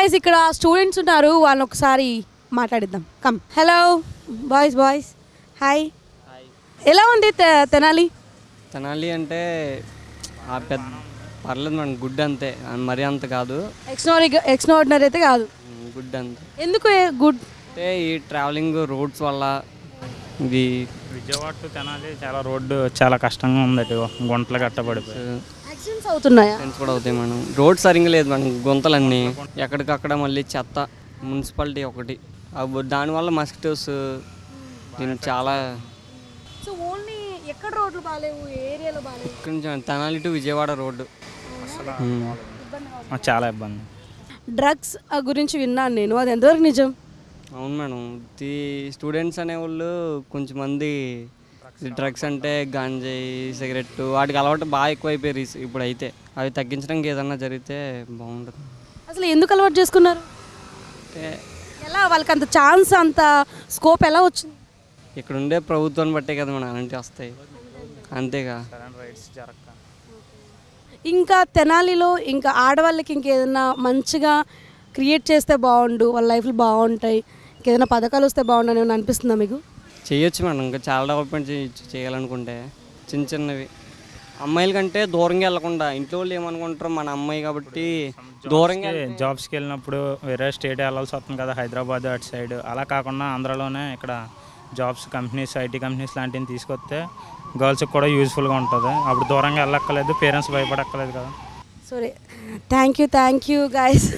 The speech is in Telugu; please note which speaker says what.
Speaker 1: గైస్ ఇక్కడ స్టూడెంట్స్ ఉన్నారు, వాళ్ళని ఒకసారి మాట్లాడిద్దాం. కమ్. Hello boys hi. ఎలా ఉంది తెనాలి?
Speaker 2: తెనాలి అంటే పెద్ద పర్లేదు మేడం, గుడ్ అంతే, మరీ అంత కాదు.
Speaker 1: ఎక్స్ట్రాఆర్డినరీ అయితే కాదు,
Speaker 2: గుడ్ అంతే.
Speaker 1: ఎందుకు గుడ్
Speaker 2: అంటే ఈ ట్రావెలింగ్ రోడ్స్ వల్ల ఇది
Speaker 3: విజయవాడ టు తెనాలి చాలా రోడ్డు చాలా కష్టంగా ఉంది. గుంటలు కట్టబడిపోయి
Speaker 1: యాక్సిడెంట్స్ అవుతున్నాయా?
Speaker 2: కూడా అవుతాయి మేడం. రోడ్ సరిగ్గా లేదు మేడం, గుంతలన్నీ ఎక్కడికక్కడ, మళ్ళీ చెత్త మున్సిపాలిటీ ఒకటి, దానివల్ల మస్కిటోస్ దీనికి చాలా.
Speaker 1: సో ఓన్లీ ఎక్కడ రోడ్లు బాగాలేవు, ఏరియాలో బాగాలేవు?
Speaker 2: ఇక్కడ నుంచి తెనాలి టు విజయవాడ రోడ్డు
Speaker 3: చాలా ఇబ్బంది.
Speaker 1: డ్రగ్స్ గురించి విన్నాను నేను, అది ఎంతవరకు నిజం?
Speaker 2: అవును మేడం, ఈ స్టూడెంట్స్ అనేవాళ్ళు కొంచెం మంది డ్రగ్స్ అంటే గాంజాయి, సిగరెట్ వాటికి అలవాటు బాగా ఎక్కువైపోయారు ఇప్పుడైతే. అవి తగ్గించడానికి ఏదన్నా జరిగితే బాగుంటుంది.
Speaker 1: అసలు ఎందుకు అలవాటు చేసుకున్నారు?
Speaker 2: అంటే
Speaker 1: ఎలా వాళ్ళకి అంత ఛాన్స్, అంత స్కోప్ ఎలా వచ్చింది?
Speaker 2: ఇక్కడ ఉండే ప్రభుత్వాన్ని బట్టే కదా మనం అలాంటివి వస్తాయి, అంతేగా.
Speaker 1: ఇంకా తెనాలిలో ఇంకా ఆడవాళ్ళకి ఇంకేదైనా మంచిగా క్రియేట్ చేస్తే బాగుండు, వాళ్ళ లైఫ్లు బాగుంటాయి, ఇంకేదైనా పథకాలు వస్తే బాగుండు అని అనిపిస్తుందా మీకు?
Speaker 2: చేయొచ్చు మేడం, ఇంకా చాలా డెవలప్మెంట్ చేయాలనుకుంటే. చిన్న చిన్నవి అమ్మాయిల కంటే దూరంగా వెళ్ళకుండా, ఇంట్లో వాళ్ళు ఏమనుకుంటారు మన అమ్మాయి కాబట్టి దూరంగా
Speaker 3: జాబ్స్కి వెళ్ళినప్పుడు వేరే స్టేట్ వెళ్ళాల్సి వస్తుంది కదా, హైదరాబాద్ అటు సైడ్. అలా కాకుండా ఆంధ్రాలోనే ఇక్కడ జాబ్స్ కంపెనీస్, ఐటీ కంపెనీస్ లాంటివి తీసుకొస్తే గర్ల్స్కి కూడా యూజ్ఫుల్గా ఉంటుంది. అప్పుడు దూరంగా వెళ్ళక్కర్లేదు, పేరెంట్స్ భయపడక్కర్లేదు కదా.
Speaker 1: సరే, థ్యాంక్ యూ గైస్.